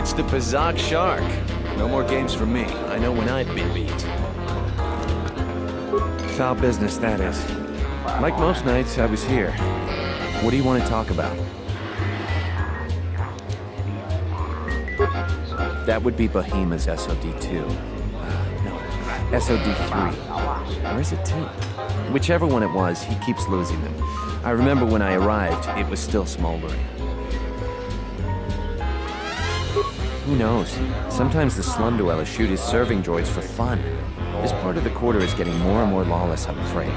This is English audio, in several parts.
It's the Bazak Shark. No more games for me. I know when I've been beat. Foul business, that is. Like most nights, I was here. What do you want to talk about? That would be Bahima's SOD-2. No, SOD-3. Or is it 2? Whichever one it was, he keeps losing them. I remember when I arrived, it was still smoldering. Who knows? Sometimes the slum dwellers shoot his serving droids for fun. This part of the quarter is getting more and more lawless, I'm afraid.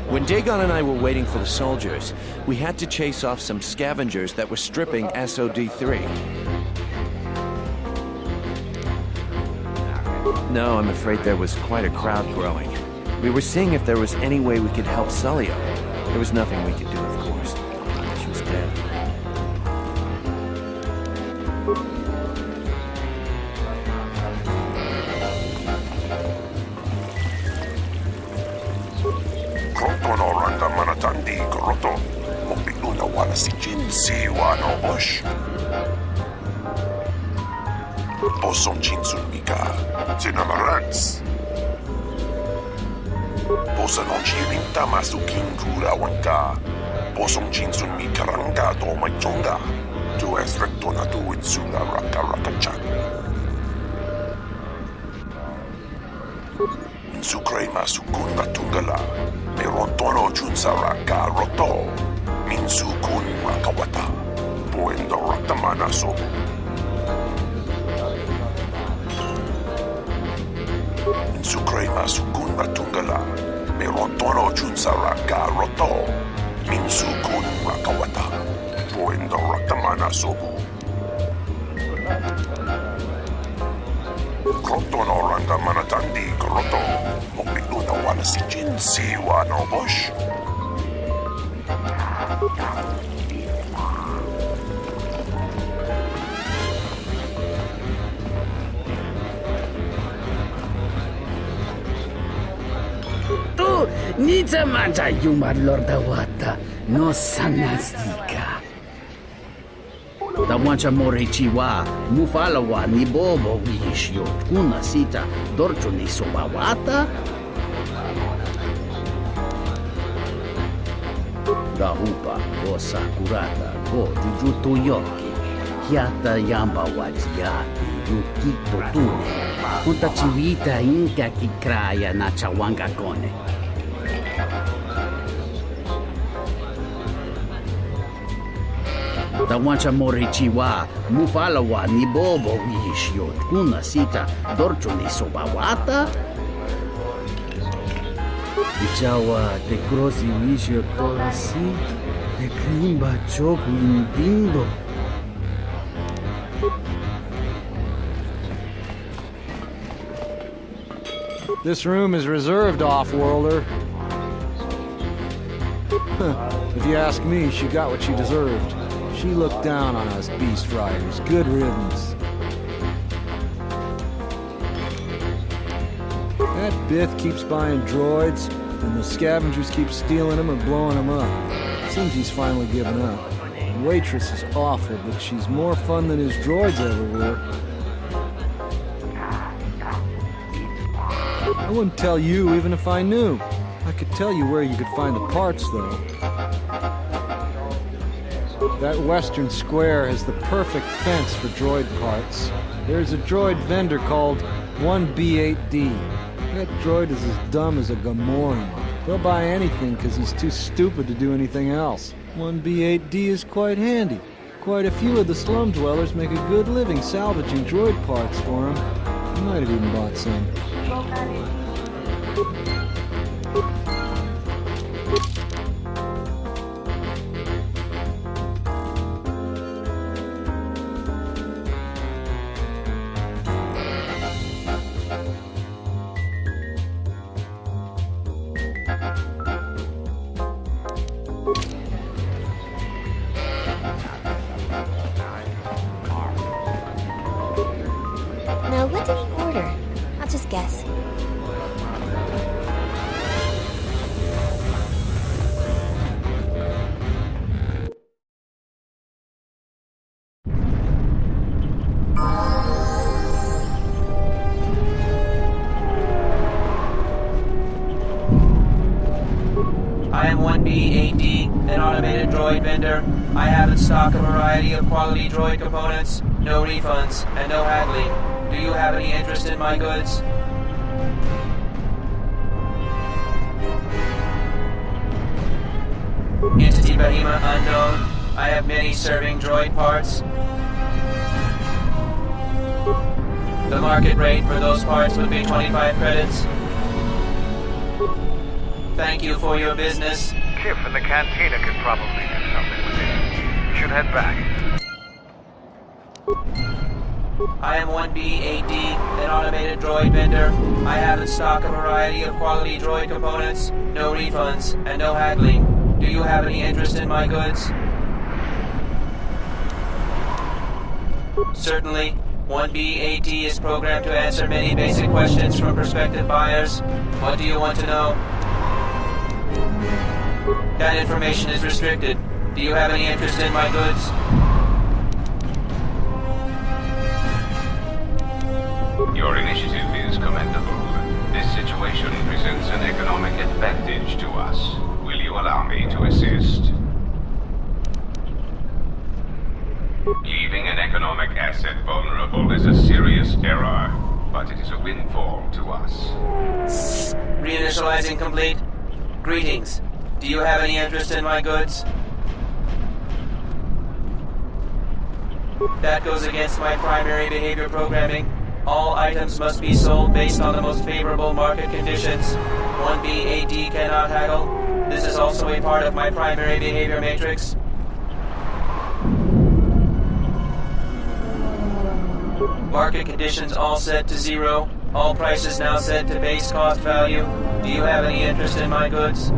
When Dhagon and I were waiting for the soldiers, we had to chase off some scavengers that were stripping SOD-3. No, I'm afraid there was quite a crowd growing. We were seeing if there was any way we could help Sullio. There was nothing we could do, of course. She was dead. Posong chinsun mika, sinamarats. Posa non ci rinta masukin kurawan ka. Posong chinsun mika rangga to may chonga. Tu es recto na tuwin sula raka-raka-chan. Insukray masukun na tunggala. Meron tono jun sa raka-roto. Minsukun makawata. Puendo ratamana sobu. Sukray masukun matunggala, meron tono jun sa raka-roto, minsukun makawata, puendo ratamana sobu. Kroto no randa manatandi kroto, mokbilu na wala si jinsi wano bosh. Nita mata yuma lorda wata no sanastika. Tawancha morechiwa mufalawa ni bobo wishyo kuna sita dorcho ni sobawata. Gahupa go sakurata go jujuto yoki hiata yamba wajiati yukito tune. Kunta chivita inka kikraya na chawanga kone. Tawancha morechiwa mufalawa ni bobo wishyo kuna sita dorcho ni sobawata. Ichawa te krosi wishyo toda si te krimba choku indindo. This room is reserved, off-worlder. If you ask me, she got what she deserved. She looked down on us beast riders. Good riddance. That Bith keeps buying droids, and the scavengers keep stealing them or blowing them up. Seems he's finally given up. The waitress is awful, but she's more fun than his droids ever were. I wouldn't tell you even if I knew. I could tell you where you could find the parts, though. That western square has the perfect fence for droid parts. There's a droid vendor called 1B8D. That droid is as dumb as a Gamorrean. He'll buy anything because he's too stupid to do anything else. 1B8D is quite handy. Quite a few of the slum dwellers make a good living salvaging droid parts for him. He might have even bought some. Now, what did he order? I'll just guess. vendor. I have in stock a variety of quality droid components, no refunds, and no haggling. Do you have any interest in my goods? Entity Behemoth unknown. I have many serving droid parts. The market rate for those parts would be 25 credits. Thank you for your business. Kif in the cantina could probably do something with it. You should head back. I am 1B8D, an automated droid vendor. I have in stock a variety of quality droid components, no refunds, and no haggling. Do you have any interest in my goods? Certainly. 1B8D is programmed to answer many basic questions from prospective buyers. What do you want to know? That information is restricted. Do you have any interest in my goods? Your initiative is commendable. This situation presents an economic advantage to us. Will you allow me to assist? Leaving an economic asset vulnerable is a serious error, but it is a windfall to us. Reinitializing complete. Greetings. Do you have any interest in my goods? That goes against my primary behavior programming. All items must be sold based on the most favorable market conditions. 1B8D cannot haggle. This is also a part of my primary behavior matrix. Market conditions all set to 0. All prices now set to base cost value. Do you have any interest in my goods?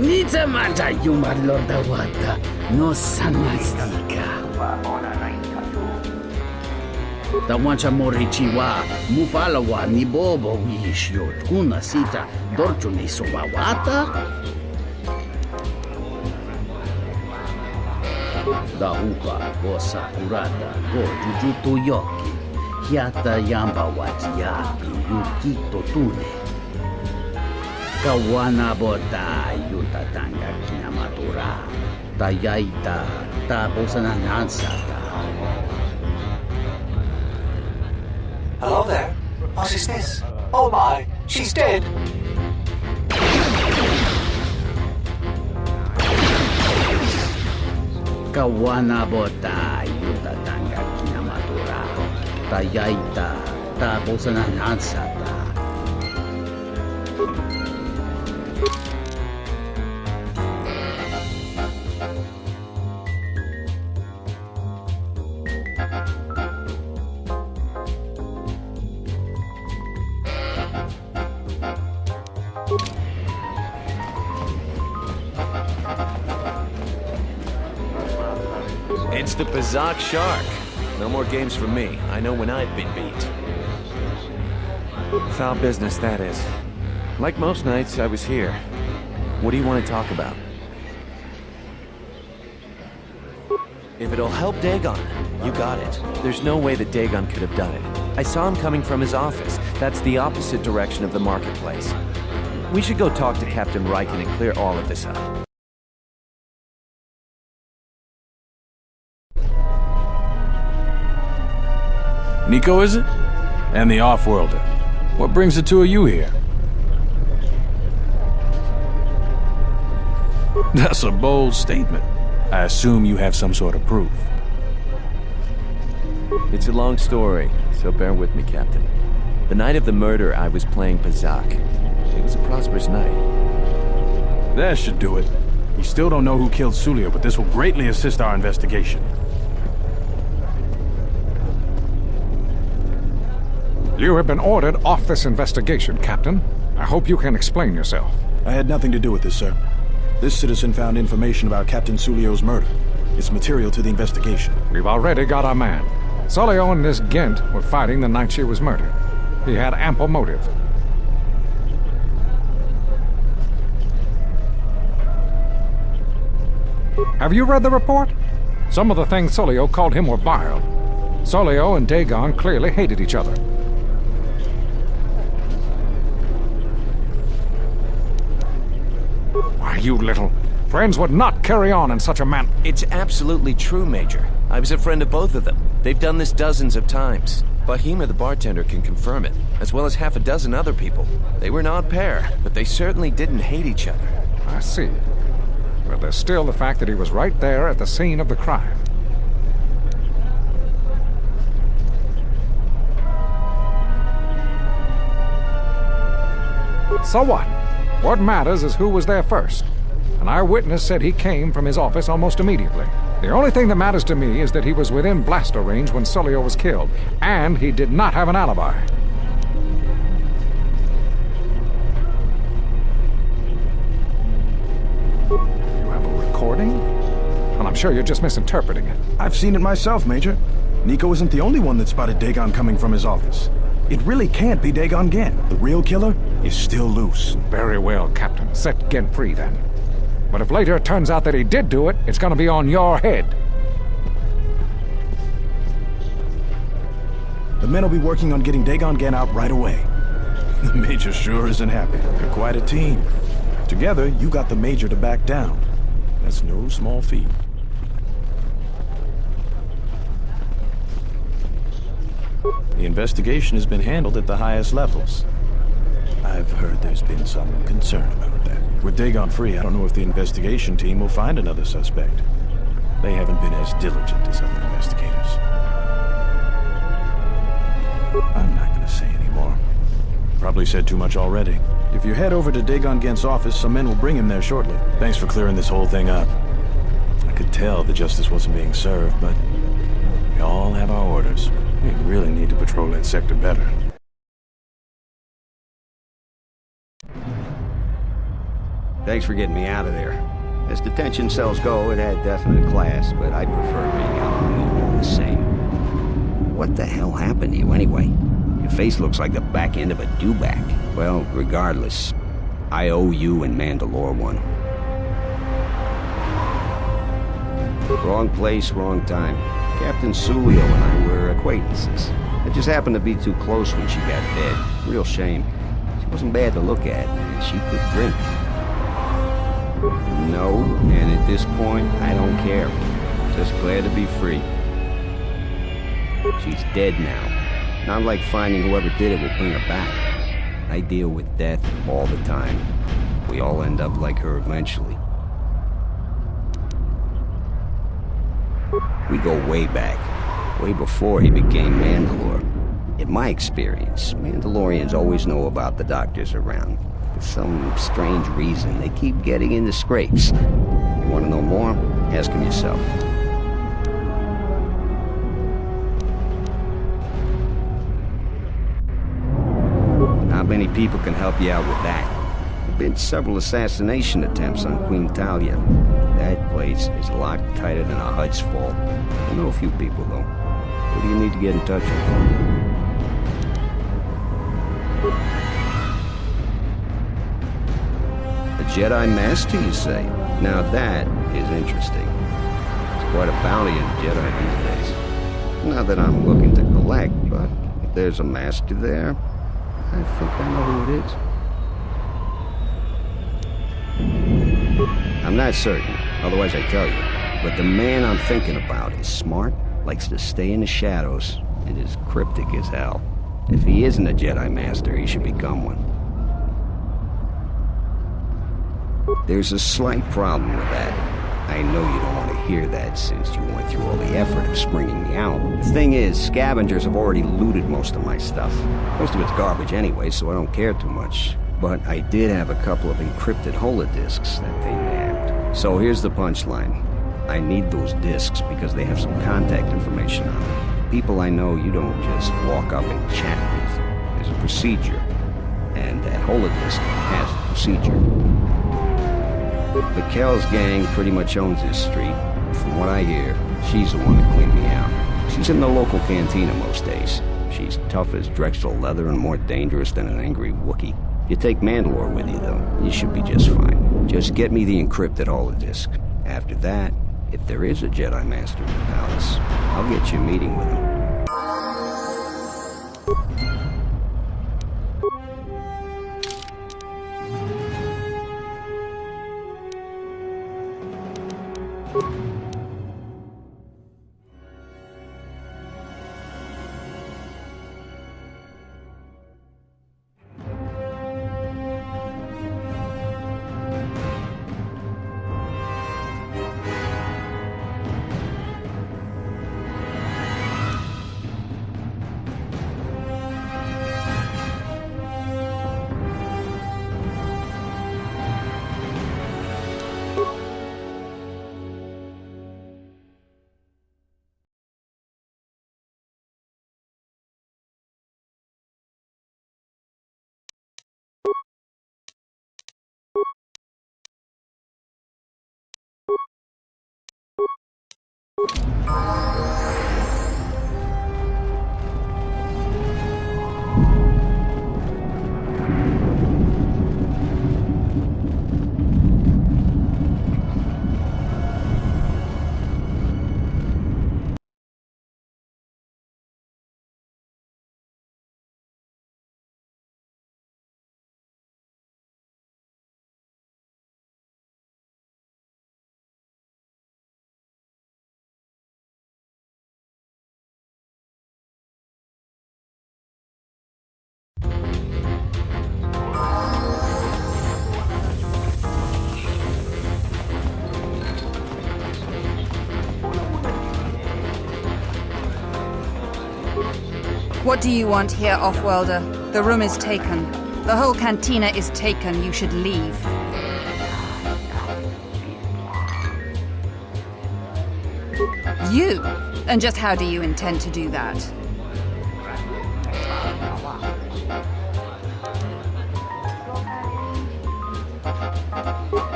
Nitamata yuma lorda wata no sanastika. Tawancha morichiwa mufalawa ni bobo wishyot kuna sita dorcho ni sobawata. Dahuka go sakurata go jujuto yoki hiata yamba wachiyaki yukito tune. Kawana bota yutatanga kinamatura tayaita taposananansata. Hello there. What is this? Oh my, she's dead! Kawanabota yuta tanga kinamatura. Tayaita ta bosananansata. It's the Pazak Shark. No more games for me. I know when I've been beat. Foul business, that is. Like most nights, I was here. What do you want to talk about? If it'll help Dhagon, you got it. There's no way that Dhagon could have done it. I saw him coming from his office. That's the opposite direction of the marketplace. We should go talk to Captain Riken and clear all of this up. Nico, is it? And the Off-Worlder. What brings the two of you here? That's a bold statement. I assume you have some sort of proof. It's a long story, so bear with me, Captain. The night of the murder, I was playing Pazak. It was a prosperous night. That should do it. We still don't know who killed Sullio, but this will greatly assist our investigation. You have been ordered off this investigation, Captain. I hope you can explain yourself. I had nothing to do with this, sir. This citizen found information about Captain Sullio's murder. It's material to the investigation. We've already got our man. Sullio and this Gent were fighting the night she was murdered. He had ample motive. Have you read the report? Some of the things Sullio called him were vile. Sullio and Dhagon clearly hated each other. Why, you little... Friends would not carry on in such a manner. It's absolutely true, Major. I was a friend of both of them. They've done this dozens of times. Bahima the bartender can confirm it, as well as half a dozen other people. They were an odd pair, but they certainly didn't hate each other. I see. But there's still the fact that he was right there at the scene of the crime. So what? What matters is who was there first. An eyewitness said he came from his office almost immediately. The only thing that matters to me is that he was within blaster range when Sullio was killed, and he did not have an alibi. You have a recording? Well, I'm sure you're just misinterpreting it. I've seen it myself, Major. Nico isn't the only one that spotted Dhagon coming from his office. It really can't be Dhagon Gent. The real killer is still loose. Very well, Captain. Set Gent free, then. But if later it turns out that he did do it, it's gonna be on your head. The men will be working on getting Dhagon Gent out right away. The Major sure isn't happy. They're quite a team. Together, you got the Major to back down. That's no small feat. The investigation has been handled at the highest levels. I've heard there's been some concern about that. With Dhagon free, I don't know if the investigation team will find another suspect. They haven't been as diligent as other investigators. I'm not gonna say any more. Probably said too much already. If you head over to Dhagon Gent's office, some men will bring him there shortly. Thanks for clearing this whole thing up. I could tell the justice wasn't being served, but we all have our orders. We really need to patrol that sector better. Thanks for getting me out of there. As detention cells go, it had definite class, but I prefer being out in the open all the same. What the hell happened to you anyway? Your face looks like the back end of a dewback. Well, regardless, I owe you and Mandalore one. Wrong place, wrong time. Captain Sullio and I were acquaintances. I just happened to be too close when she got dead. Real shame. She wasn't bad to look at, and she could drink. No, and at this point, I don't care. Just glad to be free. She's dead now. Not like finding whoever did it will bring her back. I deal with death all the time. We all end up like her eventually. We go way back. Way before he became Mandalore. In my experience, Mandalorians always know about the doctors around. For some strange reason, they keep getting into scrapes. You want to know more? Ask him yourself. Not many people can help you out with that. There have been several assassination attempts on Queen Talia. That place is locked tighter than a Hut's vault. I know a few people, though. Who do you need to get in touch with? A Jedi Master, you say? Now that is interesting. There's quite a bounty in Jedi these days. Not that I'm looking to collect, but if there's a Master there, I think I know who it is. I'm not certain, otherwise I'd tell you. But the man I'm thinking about is smart, likes to stay in the shadows, and is cryptic as hell. If he isn't a Jedi Master, he should become one. There's a slight problem with that. I know you don't want to hear that since you went through all the effort of springing me out. The thing is, scavengers have already looted most of my stuff. Most of it's garbage anyway, so I don't care too much. But I did have a couple of encrypted holodiscs that they nabbed. So here's the punchline. I need those discs because they have some contact information on them. People I know you don't just walk up and chat with. There's a procedure. And that holodisc has a procedure. The Kel's gang pretty much owns this street. From what I hear, she's the one that cleaned me out. She's in the local cantina most days. She's tough as Drexel leather and more dangerous than an angry Wookiee. You take Mandalore with you, though, you should be just fine. Just get me the encrypted holodisc. After that, if there is a Jedi Master in the palace, I'll get you a meeting with him. What do you want here, Offworlder? The room is taken. The whole cantina is taken. You should leave. You? And just how do you intend to do that?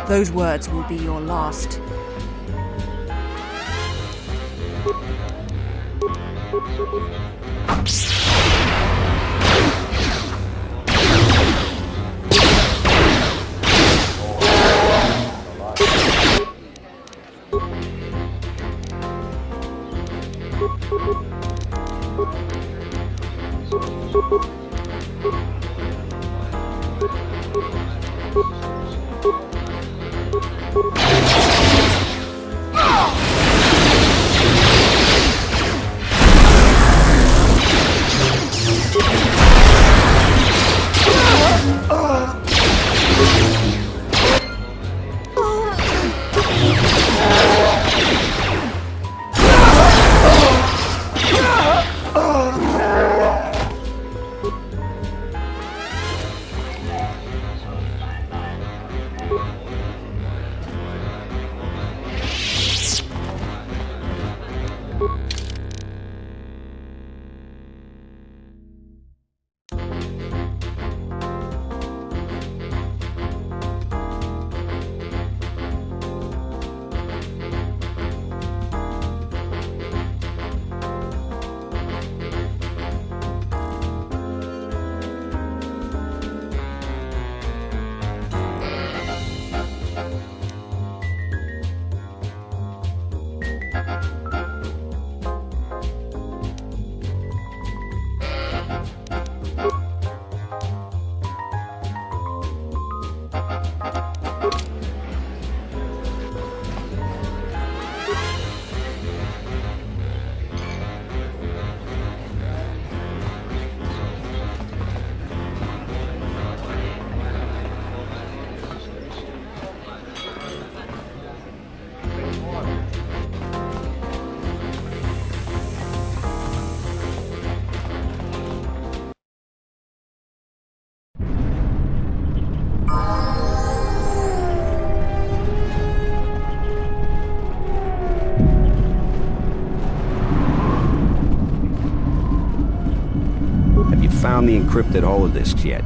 Those words will be your last. found the encrypted holodisks yet.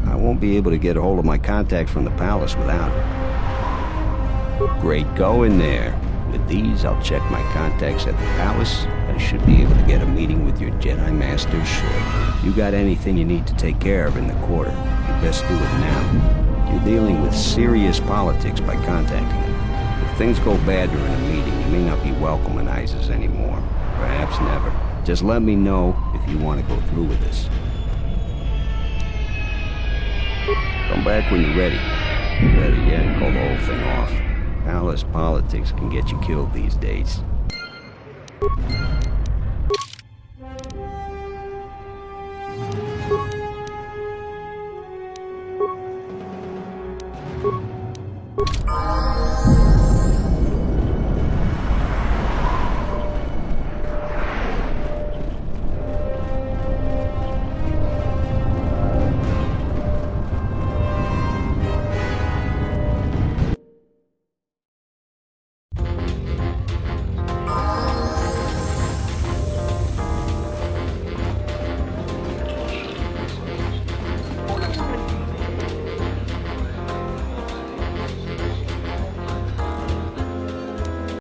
I won't be able to get a hold of my contacts from the palace without it. Great going there. With these, I'll check my contacts at the palace. I should be able to get a meeting with your Jedi Master shortly. You got anything you need to take care of in the quarter, you best do it now. You're dealing with serious politics by contacting them. If things go bad during a meeting, you may not be welcome in Isis anymore. Perhaps never. Just let me know if you want to go through with this. Come back when you're ready. Better yet, call the whole thing off. Palace politics can get you killed these days.